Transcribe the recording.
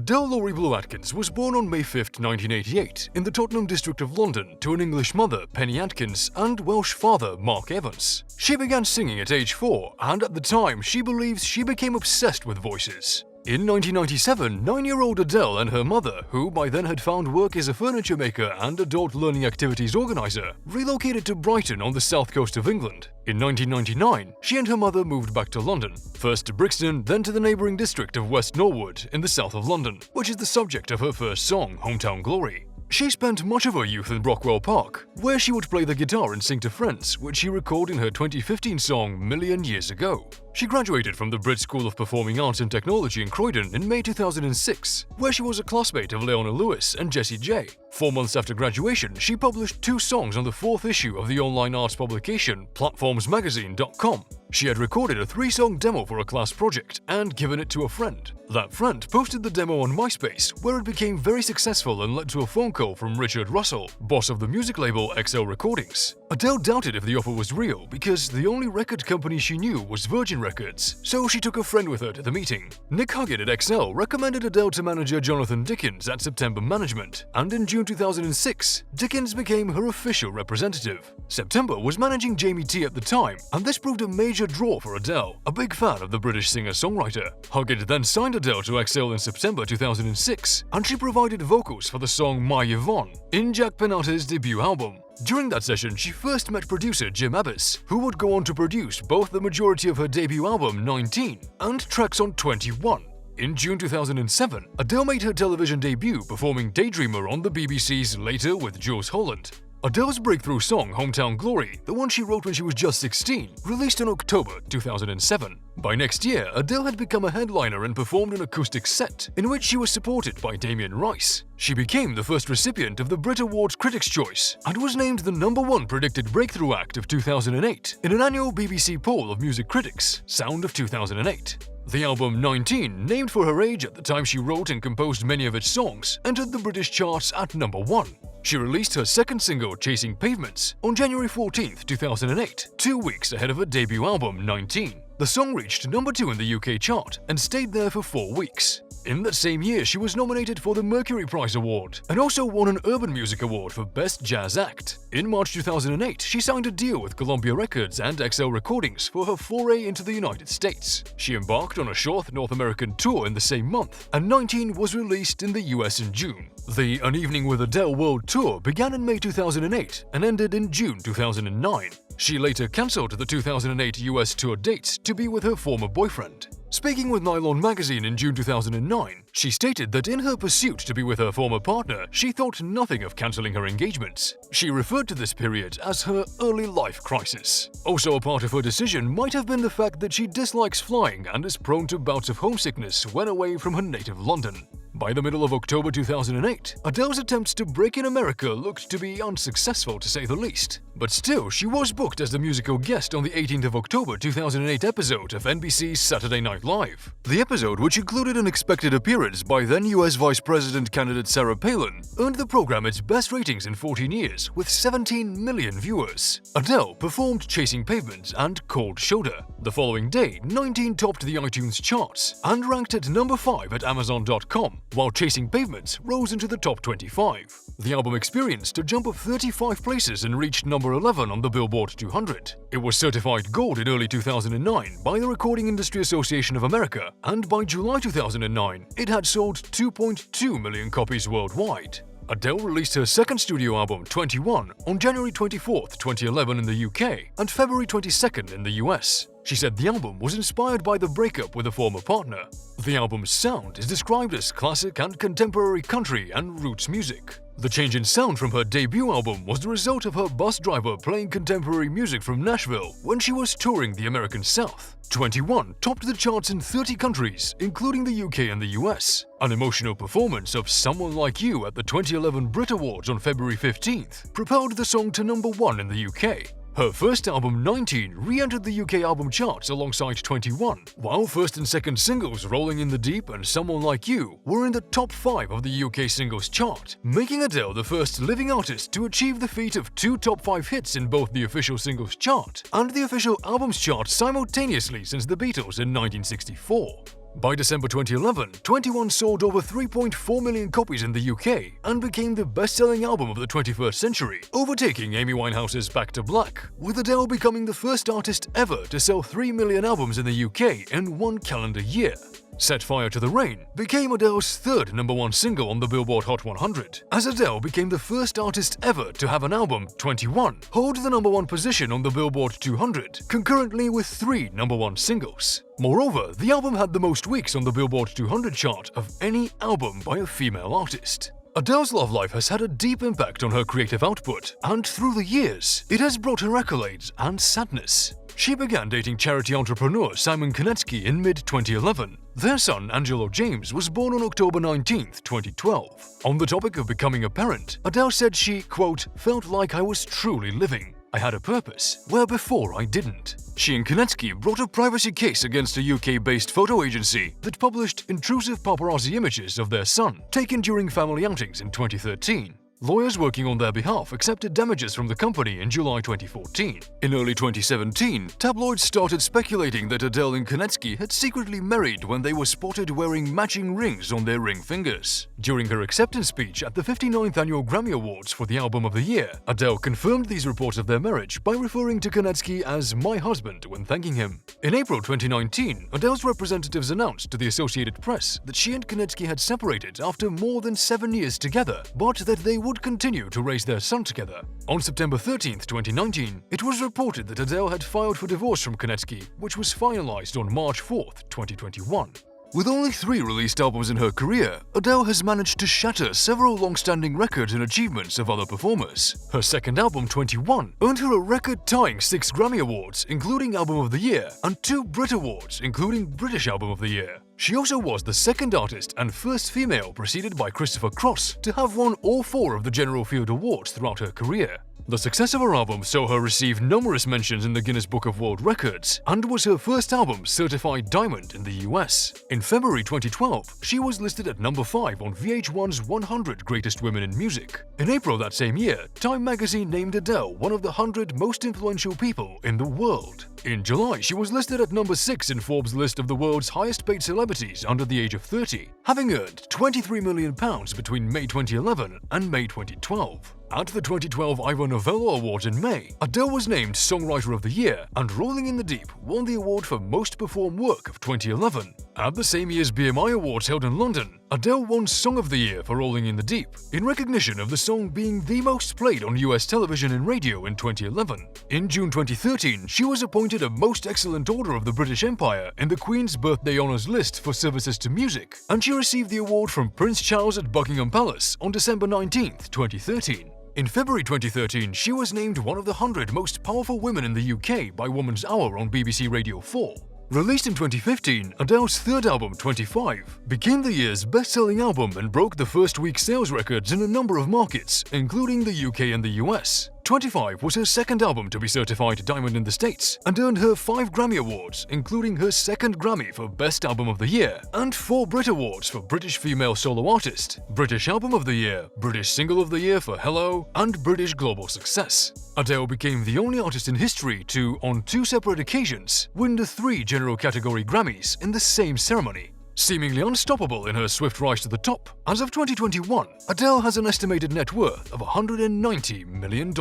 Adele Laurie Blue Atkins was born on May 5, 1988, in the Tottenham district of London to an English mother, Penny Atkins, and Welsh father, Mark Evans. She began singing at age 4, and at the time, she believes she became obsessed with voices. In 1997, 9-year-old Adele and her mother, who by then had found work as a furniture maker and adult learning activities organizer, relocated to Brighton on the south coast of England. In 1999, she and her mother moved back to London, first to Brixton, then to the neighbouring district of West Norwood in the south of London, which is the subject of her first song, Hometown Glory. She spent much of her youth in Brockwell Park, where she would play the guitar and sing to friends, which she recorded in her 2015 song Million Years Ago. She graduated from the Brit School of Performing Arts and Technology in Croydon in May 2006, where she was a classmate of Leona Lewis and Jessie J. 4 months after graduation, she published 2 songs on the 4th issue of the online arts publication platformsmagazine.com. She had recorded a 3-song demo for a class project and given it to a friend. That friend posted the demo on MySpace, where it became very successful and led to a phone call from Richard Russell, boss of the music label XL Recordings. Adele doubted if the offer was real because the only record company she knew was Virgin Records, so she took a friend with her to the meeting. Nick Huggett at XL recommended Adele to manager Jonathan Dickens at September Management, and in June 2006, Dickens became her official representative. September was managing Jamie T at the time, and this proved a major draw for Adele, a big fan of the British singer-songwriter. Huggett then signed Adele to XL in September 2006, and she provided vocals for the song My Yvonne in Jack Penatta's debut album. During that session, she first met producer Jim Abbas, who would go on to produce both the majority of her debut album 19 and tracks on 21. In June 2007, Adele made her television debut performing Daydreamer on the BBC's Later with Jules Holland. Adele's breakthrough song, Hometown Glory, the one she wrote when she was just 16, released in October 2007. By next year, Adele had become a headliner and performed an acoustic set, in which she was supported by Damien Rice. She became the first recipient of the Brit Awards Critics' Choice, and was named the #1 predicted breakthrough act of 2008 in an annual BBC poll of music critics, Sound of 2008. The album 19, named for her age at the time she wrote and composed many of its songs, entered the British charts at #1. She released her second single, Chasing Pavements, on January 14, 2008, 2 weeks ahead of her debut album, 19. The song reached #2 in the UK chart and stayed there for 4 weeks. In that same year, she was nominated for the Mercury Prize Award and also won an Urban Music Award for Best Jazz Act. In March 2008, she signed a deal with Columbia Records and XL Recordings for her foray into the United States. She embarked on a short North American tour in the same month, and 19 was released in the US in June. The An Evening with Adele World Tour began in May 2008 and ended in June 2009. She later cancelled the 2008 US tour dates to be with her former boyfriend. Speaking with Nylon magazine in June 2009, she stated that in her pursuit to be with her former partner, she thought nothing of cancelling her engagements. She referred to this period as her early life crisis. Also a part of her decision might have been the fact that she dislikes flying and is prone to bouts of homesickness when away from her native London. By the middle of October 2008, Adele's attempts to break in America looked to be unsuccessful to say the least. But still, she was booked as the musical guest on the 18th of October 2008 episode of NBC's Saturday Night Live. The episode, which included an expected appearance by then US Vice President candidate Sarah Palin, earned the program its best ratings in 14 years, with 17 million viewers. Adele performed Chasing Pavements and Cold Shoulder. The following day, 19 topped the iTunes charts and ranked at #5 at Amazon.com, while Chasing Pavements rose into the top 25. The album experienced a jump of 35 places and reached #11 on the Billboard 200. It was certified gold in early 2009 by the Recording Industry Association of America, and by July 2009, it had sold 2.2 million copies worldwide. Adele released her second studio album, 21, on January 24, 2011 in the UK and February 22 in the US. She said the album was inspired by the breakup with a former partner. The album's sound is described as classic and contemporary country and roots music. The change in sound from her debut album was the result of her bus driver playing contemporary music from Nashville when she was touring the American South. 21 topped the charts in 30 countries, including the UK and the US. An emotional performance of Someone Like You at the 2011 Brit Awards on February 15th propelled the song to #1 in the UK. Her first album, 19, re-entered the UK album charts alongside 21, while first and second singles Rolling in the Deep and Someone Like You were in the top 5 of the UK singles chart, making Adele the first living artist to achieve the feat of 2 top 5 hits in both the official singles chart and the official albums chart simultaneously since the Beatles in 1964. By December 2011, 21 sold over 3.4 million copies in the UK and became the best-selling album of the 21st century, overtaking Amy Winehouse's Back to Black, with Adele becoming the first artist ever to sell 3 million albums in the UK in one calendar year. Set Fire to the Rain became Adele's third #1 single on the Billboard Hot 100, as Adele became the first artist ever to have an album, 21, hold the #1 position on the Billboard 200, concurrently with 3 #1 singles. Moreover, the album had the most weeks on the Billboard 200 chart of any album by a female artist. Adele's love life has had a deep impact on her creative output, and through the years, it has brought her accolades and sadness. She began dating charity entrepreneur Simon Konecki in mid-2011. Their son, Angelo James, was born on October 19, 2012. On the topic of becoming a parent, Adele said she, quote, "felt like I was truly living. I had a purpose, where before I didn't." She and Konecki brought a privacy case against a UK-based photo agency that published intrusive paparazzi images of their son, taken during family outings in 2013. Lawyers working on their behalf accepted damages from the company in July 2014. In early 2017, tabloids started speculating that Adele and Konecki had secretly married when they were spotted wearing matching rings on their ring fingers. During her acceptance speech at the 59th Annual Grammy Awards for the Album of the Year, Adele confirmed these reports of their marriage by referring to Konecki as "my husband" when thanking him. In April 2019, Adele's representatives announced to the Associated Press that she and Konecki had separated after more than 7 years together, but that they would continue to raise their son together. On September 13, 2019, it was reported that Adele had filed for divorce from Konecki, which was finalized on March 4, 2021. With only 3 released albums in her career, Adele has managed to shatter several long-standing records and achievements of other performers. Her second album, 21, earned her a record-tying 6 Grammy Awards, including Album of the Year, and 2 Brit Awards, including British Album of the Year. She also was the second artist and first female, preceded by Christopher Cross, to have won all 4 of the General Field Awards throughout her career. The success of her album saw her receive numerous mentions in the Guinness Book of World Records, and was her first album certified diamond in the US. In February 2012, she was listed at number 5 on VH1's 100 Greatest Women in Music. In April that same year, Time magazine named Adele one of the 100 most influential people in the world. In July, she was listed at number 6 in Forbes' list of the world's highest-paid celebrities under the age of 30, having earned £23 million between May 2011 and May 2012. At the 2012 Ivor Novello Awards in May, Adele was named Songwriter of the Year, and Rolling in the Deep won the award for Most Performed Work of 2011. At the same year's BMI Awards held in London, Adele won Song of the Year for Rolling in the Deep, in recognition of the song being the most played on US television and radio in 2011. In June 2013, she was appointed a Most Excellent Order of the British Empire in the Queen's Birthday Honours list for services to music, and she received the award from Prince Charles at Buckingham Palace on December 19, 2013. In February 2013, she was named one of the 100 most powerful women in the UK by Woman's Hour on BBC Radio 4. Released in 2015, Adele's third album, 25, became the year's best-selling album and broke the first-week sales records in a number of markets, including the UK and the US. 25 was her second album to be certified diamond in the States, and earned her 5 Grammy Awards, including her second Grammy for Best Album of the Year, and 4 Brit Awards for British Female Solo Artist, British Album of the Year, British Single of the Year for Hello, and British Global Success. Adele became the only artist in history to, on 2 separate occasions, win the 3 general category Grammys in the same ceremony. Seemingly unstoppable in her swift rise to the top, as of 2021, Adele has an estimated net worth of $190 million.